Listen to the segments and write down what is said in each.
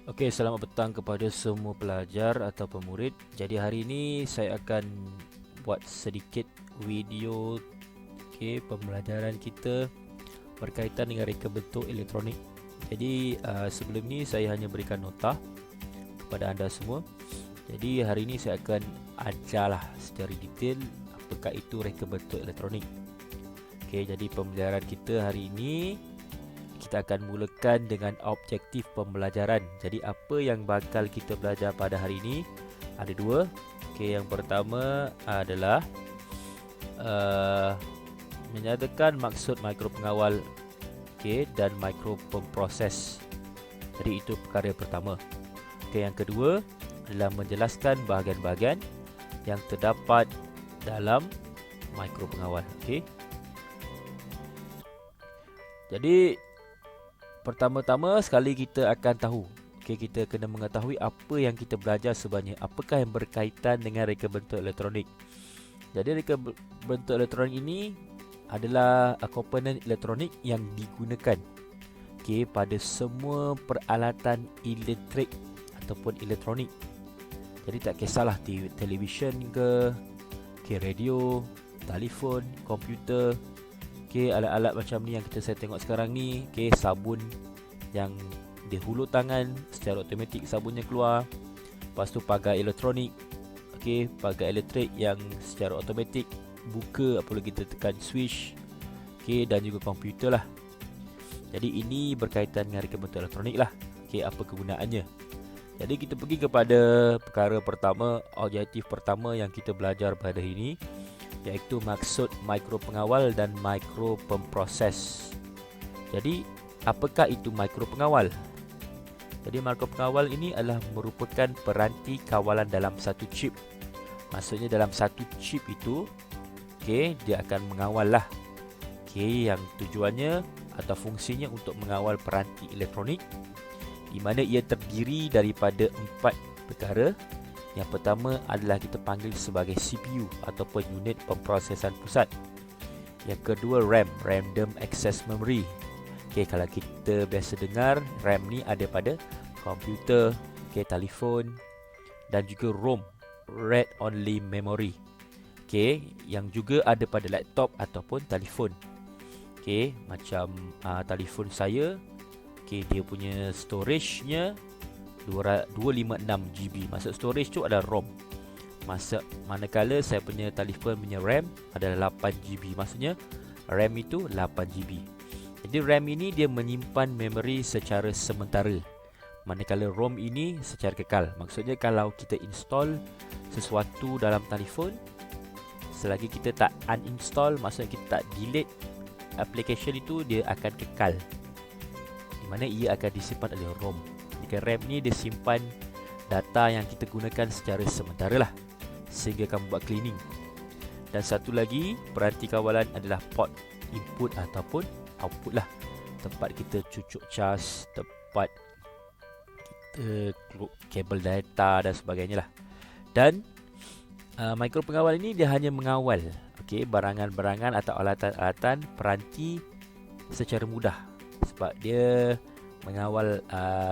Okey, selamat petang kepada semua pelajar atau pemurid. Jadi hari ini saya akan buat sedikit video pembelajaran kita berkaitan dengan reka bentuk elektronik. Jadi sebelum ni saya hanya berikan nota kepada anda semua. Jadi hari ini saya akan ajarlah secara detail apakah itu reka bentuk elektronik. Okey, jadi pembelajaran kita hari ini kita akan mulakan dengan objektif pembelajaran. Jadi apa yang bakal kita belajar pada hari ini ada dua. Okey, yang pertama adalah menyatakan maksud mikropengawal dan mikropemproses. Jadi itu perkara pertama. Okey, yang kedua adalah menjelaskan bahagian-bahagian yang terdapat dalam mikropengawal. Okey. Jadi pertama-tama sekali kita akan tahu, kita kena mengetahui apa yang kita belajar sebenarnya, apakah yang berkaitan dengan reka bentuk elektronik. Jadi reka bentuk elektronik ini adalah komponen elektronik yang digunakan pada semua peralatan elektrik ataupun elektronik. Jadi tak kisahlah televisyen ke, radio, telefon, komputer, alat-alat macam ni yang saya tengok sekarang ni, sabun yang dia hulur tangan secara automatik sabunnya keluar. Lepas tu pagar elektronik, pagar elektrik yang secara automatik buka apabila kita tekan switch, dan juga komputer lah. Jadi ini berkaitan dengan reka bentuk elektronik lah. Apa kegunaannya? Jadi kita pergi kepada perkara pertama, objektif pertama yang kita belajar pada hari ini, iaitu maksud mikropengawal dan mikropemproses. Jadi apakah itu mikropengawal? Jadi mikropengawal ini adalah merupakan peranti kawalan dalam satu chip. Maksudnya dalam satu chip itu dia akan mengawal lah, yang tujuannya atau fungsinya untuk mengawal peranti elektronik, di mana ia terdiri daripada 4 perkara. Yang pertama adalah kita panggil sebagai CPU ataupun unit pemprosesan pusat. Yang kedua RAM, Random Access Memory. Kalau kita biasa dengar, RAM ni ada pada komputer, telefon, dan juga ROM, Read Only Memory. Yang juga ada pada laptop ataupun telefon. Macam telefon saya, dia punya storage-nya 256 GB. Maksud storage tu adalah ROM. Manakala saya punya telefon punya RAM adalah 8 GB. Maksudnya RAM itu 8 GB. Jadi RAM ini dia menyimpan memori secara sementara, manakala ROM ini secara kekal. Maksudnya kalau kita install sesuatu dalam telefon, selagi kita tak uninstall, maksudnya kita tak delete application itu, dia akan kekal, di mana ia akan disimpan oleh ROM. RAM ni dia simpan data yang kita gunakan secara sementara lah, sehingga kamu buat cleaning. Dan satu lagi peranti kawalan adalah port input ataupun output lah, tempat kita cucuk cas, tempat kita kabel data dan sebagainya lah. Dan mikropengawal ini dia hanya mengawal barangan-barangan atau alatan-alatan peranti secara mudah, sebab dia mengawal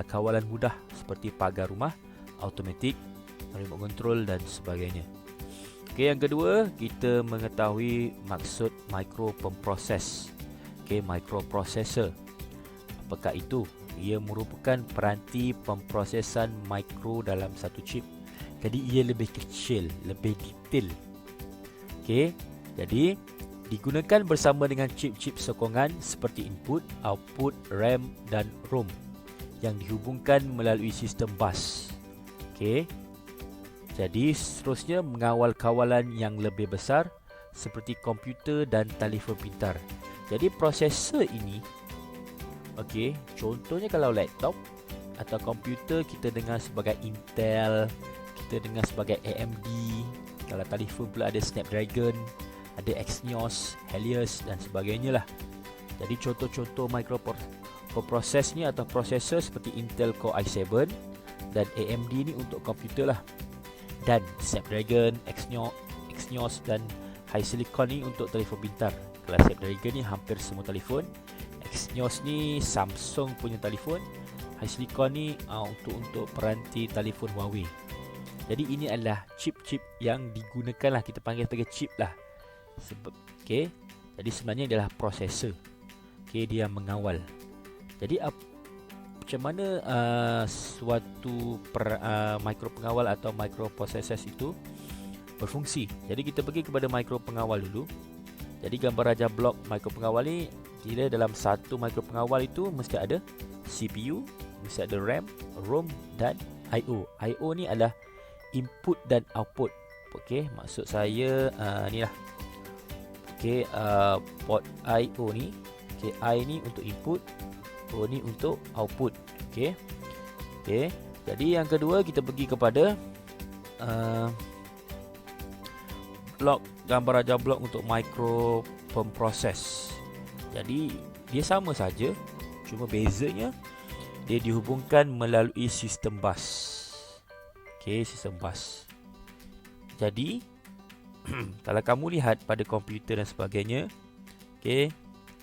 kawalan mudah seperti pagar rumah, automatik, remote control dan sebagainya. Yang kedua, kita mengetahui maksud mikropemproses. Microprocessor. Apakah itu? Ia merupakan peranti pemprosesan mikro dalam satu chip. Jadi ia lebih kecil, lebih detail. Jadi digunakan bersama dengan chip-chip sokongan seperti input, output, RAM dan ROM yang dihubungkan melalui sistem bus. Jadi seterusnya mengawal kawalan yang lebih besar seperti komputer dan telefon pintar. Jadi prosesor ini, contohnya kalau laptop atau komputer kita dengar sebagai Intel, kita dengar sebagai AMD. Kalau telefon pula ada Snapdragon, ada Exynos, Helios dan sebagainya lah. Jadi contoh-contoh microproses ni atau prosesor seperti Intel Core i7 dan AMD ni untuk komputer lah. Dan Snapdragon, Exynos dan HiSilicon ni untuk telefon pintar. Kalau Snapdragon ni hampir semua telefon, Exynos ni Samsung punya telefon, HiSilicon ni untuk peranti telefon Huawei. Jadi ini adalah chip-chip yang digunakan lah, kita panggil sebagai chip lah. Okay. Jadi sebenarnya adalah prosesor. Okay, dia mengawal. Jadi macam mana suatu micro pengawal atau microprocessor itu berfungsi. Jadi kita pergi kepada micro pengawal dulu. Jadi gambar raja blok micro pengawal ni, kira dalam satu micro pengawal itu mesti ada CPU, mesti ada RAM, ROM dan IO. IO ni adalah input dan output. Okey, maksud saya ni lah. Okey, port IO ni, okey, I ni untuk input, O ni untuk output. Okey. Okey. Jadi yang kedua kita pergi kepada blok, gambar raja blok untuk micro pemproses. Jadi dia sama saja, cuma bezanya dia dihubungkan melalui sistem bus. Okey, sistem bus. Jadi kalau kamu lihat pada komputer dan sebagainya, okey,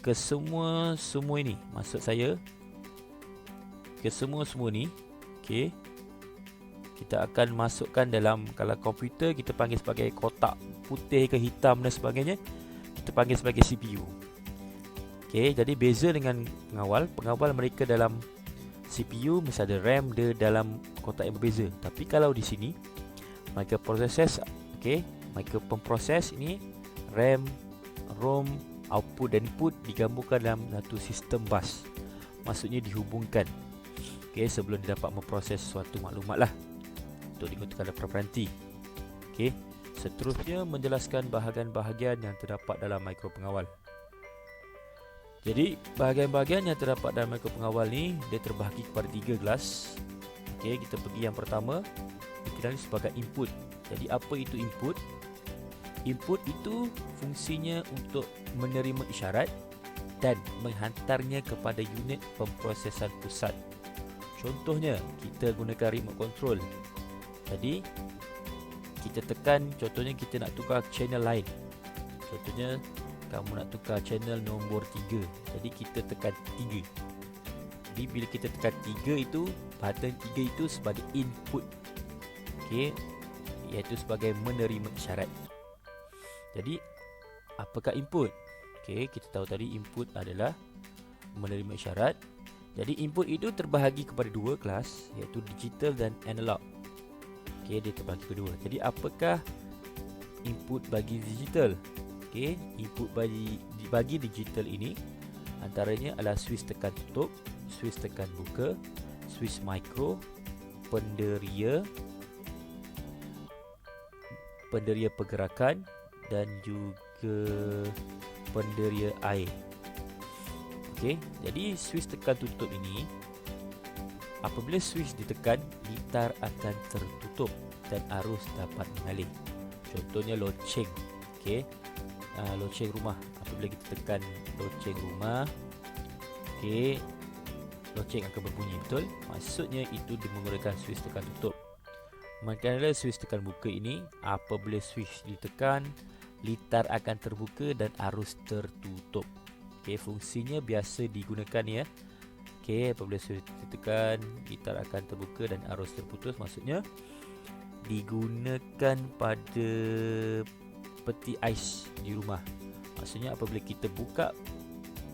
ke semua ini, maksud saya ke semua ni, okey, kita akan masukkan dalam, kalau komputer kita panggil sebagai kotak putih ke hitam dan sebagainya, kita panggil sebagai CPU. Okey, jadi beza dengan pengawal mereka dalam CPU mesti ada RAM dia dalam kotak yang berbeza. Tapi kalau di sini microprocessor, okey, microprocessor ini RAM, ROM, output dan input digabungkan dalam satu sistem bus. Maksudnya dihubungkan, okey, sebelum dia dapat memproses suatu maklumat lah untuk digunakan dalam peranti. Okey, seterusnya menjelaskan bahagian-bahagian yang terdapat dalam mikro pengawal. Jadi bahagian-bahagian yang terdapat dalam mikro pengawal ni dia terbahagi kepada 3 kelas. Okey, kita pergi yang pertama, dikenali sebagai input. Jadi apa itu input? Input itu fungsinya untuk menerima isyarat dan menghantarnya kepada unit pemprosesan pusat. Contohnya, kita gunakan remote control. Jadi, kita tekan, contohnya kita nak tukar channel lain. Contohnya, kamu nak tukar channel nombor 3. Jadi, kita tekan 3. Jadi, bila kita tekan 3 itu, button 3 itu sebagai input. Okey, iaitu sebagai menerima isyarat. Jadi, apakah input? Okey, kita tahu tadi input adalah menerima isyarat. Jadi, input itu terbahagi kepada 2 kelas, iaitu digital dan analog. Okey, dia terbahagi kedua. Jadi, apakah input bagi digital? Okey, input bagi digital ini antaranya adalah switch tekan tutup, switch tekan buka, switch micro, penderia pergerakan dan juga penderia air. Okey, jadi switch tekan tutup ini, apabila switch ditekan, litar akan tertutup dan arus dapat mengalir. Contohnya loceng. Okey, loceng rumah. Apabila kita tekan loceng rumah, okey, loceng akan berbunyi, betul? Maksudnya itu dia menggunakan switch tekan tutup. Manakala switch tekan buka ini, apabila switch ditekan, litar akan terbuka dan arus tertutup. Okey, fungsinya biasa digunakan ya. Okey, apabila switch ditekan, litar akan terbuka dan arus terputus. Maksudnya digunakan pada peti ais di rumah. Maksudnya apabila kita buka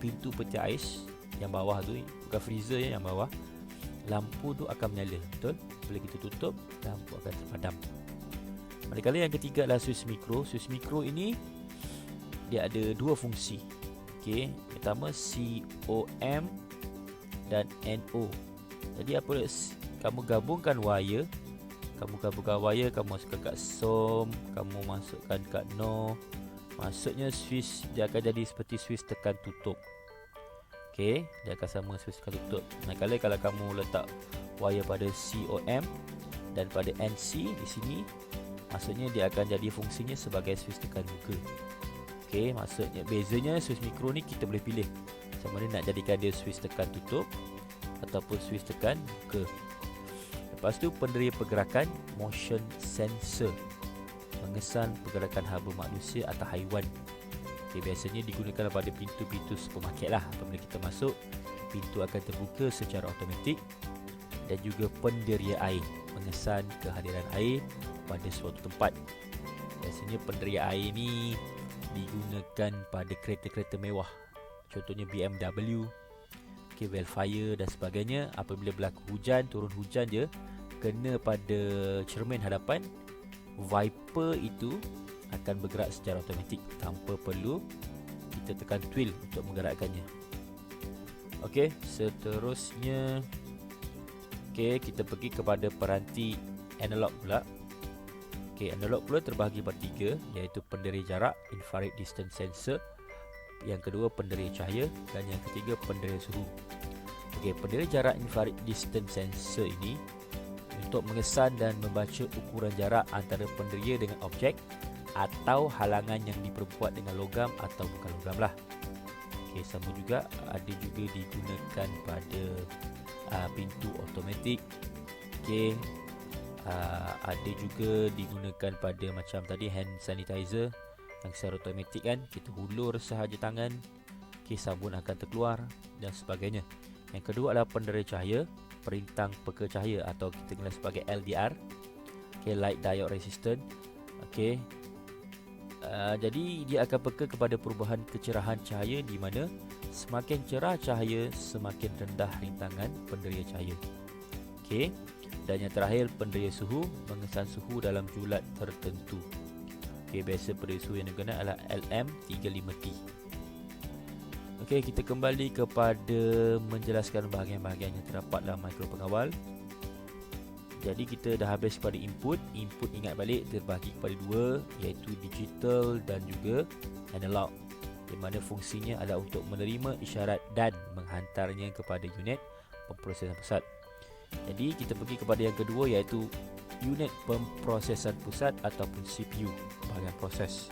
pintu peti ais yang bawah tu, bukan freezer ya, yang bawah, lampu tu akan menyala, betul? Bila kita tutup, lampu akan terpadam. Manakala yang ketiga adalah switch mikro. Switch mikro ini dia ada 2 fungsi. Okey, pertama COM dan NO. Jadi apabila kamu gabungkan wire, kamu masukkan kat SOM, kamu masukkan kat NO, maksudnya switch dia akan jadi seperti switch tekan tutup. Okey, dia akan sama switch tekan tutup. Manakala kalau kamu letak wire pada COM dan pada NC di sini, maksudnya dia akan jadi fungsinya sebagai switch tekan buka. Okey, maksudnya bezanya switch mikro ni kita boleh pilih sama ada nak jadikan dia switch tekan tutup ataupun switch tekan buka. Lepas tu penderia pergerakan, motion sensor, mengesan pergerakan haba manusia atau haiwan. Okay, biasanya digunakan pada pintu-pintu supermarket lah. Apabila kita masuk, pintu akan terbuka secara automatik. Dan juga penderia air, mengesan kehadiran air pada suatu tempat. Biasanya penderia air ni digunakan pada kereta-kereta mewah, contohnya BMW, Wildfire dan sebagainya. Apabila berlaku hujan, turun hujan je, kena pada cermin hadapan, wiper itu akan bergerak secara automatik tanpa perlu kita tekan twill untuk menggerakkannya. Okey, seterusnya kita pergi kepada peranti analog pula. Analog pula terbahagi pada 3, iaitu penderi jarak, infrared distance sensor. Yang kedua penderi cahaya, dan yang ketiga penderi suhu. Penderi jarak infrared distance sensor ini untuk mengesan dan membaca ukuran jarak antara penderia dengan objek atau halangan yang diperbuat dengan logam atau bukan logam lah. Sama juga ada juga digunakan pada pintu automatik. Ada juga digunakan pada macam tadi hand sanitizer yang secara automatik kan, kita hulur sahaja tangan, sabun akan terkeluar dan sebagainya. Yang kedua adalah pendera cahaya, perintang peka cahaya atau kita kenal sebagai LDR, light diode resistant. Jadi dia akan peka kepada perubahan kecerahan cahaya, di mana semakin cerah cahaya semakin rendah rintangan pendera cahaya. Dan yang terakhir pendera suhu, mengesan suhu dalam julat tertentu. Biasa pendera suhu yang digunakan adalah LM35T. Kita kembali kepada menjelaskan bahagian-bahagian yang terdapat dalam mikro pengawal. Jadi kita dah habis kepada input. Input ingat balik terbahagi kepada 2, iaitu digital dan juga analog, di mana fungsinya adalah untuk menerima isyarat dan menghantarnya kepada unit pemprosesan pusat. Jadi kita pergi kepada yang kedua, iaitu unit pemprosesan pusat ataupun CPU, bahagian proses.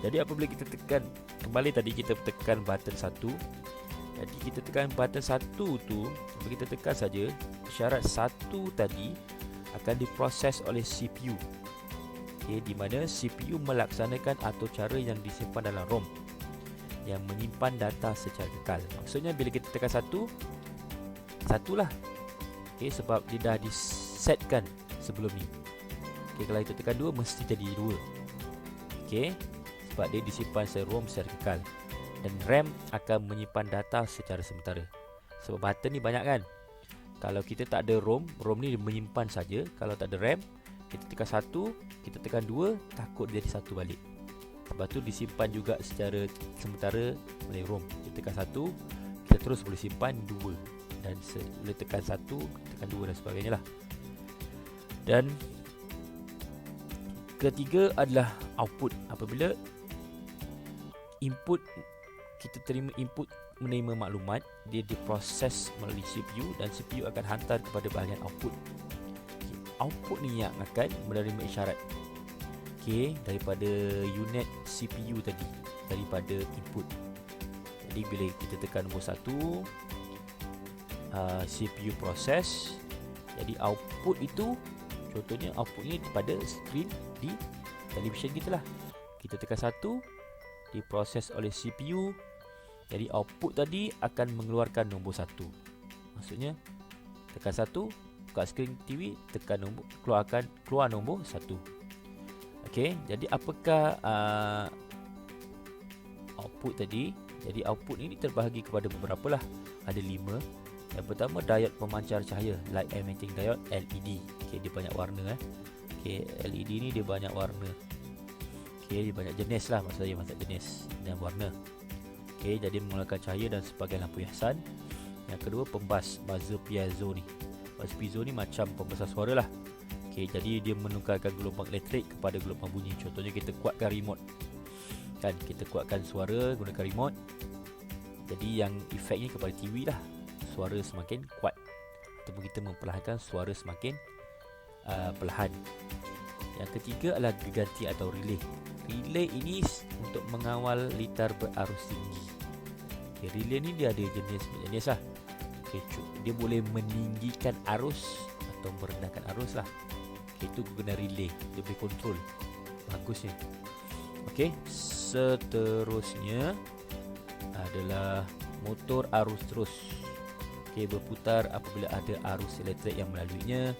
Jadi apabila kita tekan, kembali tadi kita tekan button 1. Jadi kita tekan button 1 tu, kita tekan saja, isyarat 1 tadi akan diproses oleh CPU. Di mana CPU melaksanakan atur cara yang disimpan dalam ROM yang menyimpan data secara kekal. Maksudnya bila kita tekan 1 lah. Sebab dia dah disetkan sebelum ni. Kalau kita tekan 2 mesti jadi 2. Sebab dia disimpan secara ROM secara kekal. Dan RAM akan menyimpan data secara sementara. Sebab button ni banyak kan. Kalau kita tak ada ROM, ROM ni menyimpan saja. Kalau tak ada RAM, kita tekan 1, kita tekan 2, takut jadi 1 balik. Sebab tu disimpan juga secara sementara oleh ROM. Kita tekan 1, kita terus boleh simpan 2. Dan boleh tekan 1, tekan 2 dan sebagainya lah. Dan ketiga adalah output. Apabila input, kita terima input, menerima maklumat, dia diproses melalui CPU dan CPU akan hantar kepada bahagian output. Output ni yang akan menerima isyarat daripada unit CPU tadi, daripada input. Jadi bila kita tekan nombor 1, CPU proses. Jadi output itu, contohnya outputnya pada skrin di televisyen kita lah. Kita tekan 1, diproses oleh CPU. Jadi output tadi akan mengeluarkan nombor 1. Maksudnya tekan 1, buka skrin TV, tekan nombor, keluar nombor 1. Jadi apakah output tadi? Jadi output ini terbahagi kepada beberapa lah. Ada 5. Yang pertama, diode pemancar cahaya, light emitting diode, LED. Dia banyak warna. LED ni dia banyak warna. Dia banyak jenis lah, maksud saya banyak jenis dan warna. Jadi mengeluarkan cahaya dan sebagai lampu hiasan. Yang kedua, pembas, buzzer piezo ni. Buzzer piezo ni macam pembesar suara lah. Jadi dia menukarkan gelombang elektrik kepada gelombang bunyi. Contohnya kita kuatkan remote kan, kita kuatkan suara gunakan remote. Jadi yang efeknya kepada TV lah, suara semakin kuat ataupun kita memperlahankan suara semakin perlahan. Yang ketiga adalah geganti atau relay. Relay ini untuk mengawal litar berarus tinggi. Relay ni dia ada jenis lah. Dia boleh meninggikan arus atau merendahkan arus lah. Itu guna relay, dia boleh kontrol. Bagusnya. Seterusnya adalah motor arus terus. Okey, berputar apabila ada arus elektrik yang melaluinya.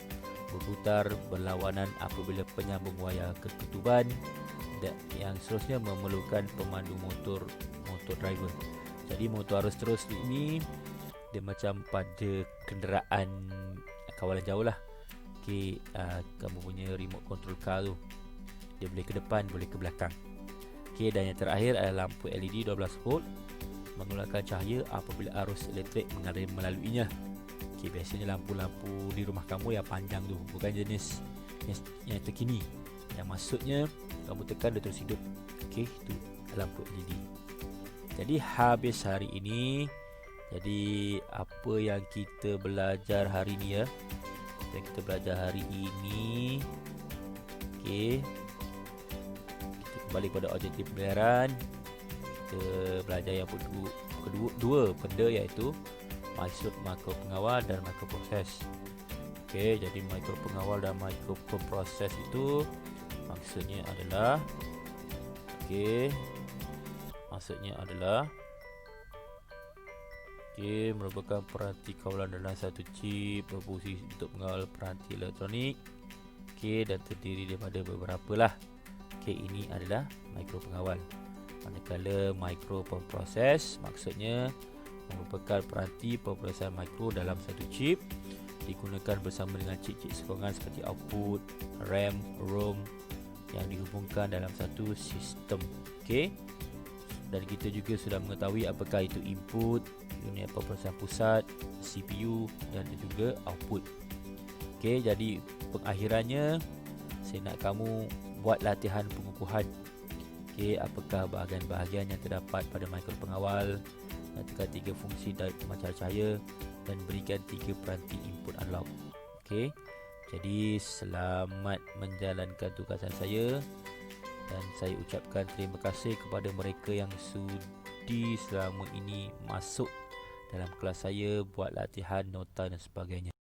Berputar berlawanan apabila penyambung wayar keketuban. Dan yang seterusnya memerlukan pemandu motor driver. Jadi motor arus terus ini dia macam pada kenderaan kawalan jauh lah. Okey, kamu punya remote control car tu, dia boleh ke depan, boleh ke belakang. Okey, dan yang terakhir adalah lampu LED 12 volt mengeluarkan cahaya apabila arus elektrik mengalir melaluinya. Okey, biasanya lampu-lampu di rumah kamu yang panjang tu, bukan jenis yang terkini. Yang maksudnya kamu tekan dia terus hidup. Okey, itu lampu LED. Jadi habis hari ini. Jadi apa yang kita belajar hari ni ya? Yang kita belajar hari ini. Okey. Kita kembali pada objektif pembelajaran. Kita belajar yang kedua benda iaitu maksud makro pengawal dan makro proses. Okey, jadi makro pengawal dan makro proses itu maksudnya adalah merupakan peranti kawalan dalam satu chip berfungsi untuk mengawal peranti elektronik. Dan terdiri daripada beberapa lah. Ini adalah mikro pengawal. Manakala mikro pemproses maksudnya merupakan peranti pemprosesan mikro dalam satu chip, digunakan bersama dengan chip-chip sokongan seperti output, RAM, ROM yang dihubungkan dalam satu sistem. Dan kita juga sudah mengetahui apakah itu input, unit pemprosesan pusat, CPU dan juga output. Jadi pengakhirannya saya nak kamu buat latihan pengukuhan. Apakah bahagian-bahagian yang terdapat pada mikro pengawal, tekan 3 fungsi dari pemancar cahaya dan berikan 3 peranti input analog. Jadi selamat menjalankan tugasan saya. Dan saya ucapkan terima kasih kepada mereka yang sudi selama ini masuk dalam kelas saya buat latihan nota dan sebagainya.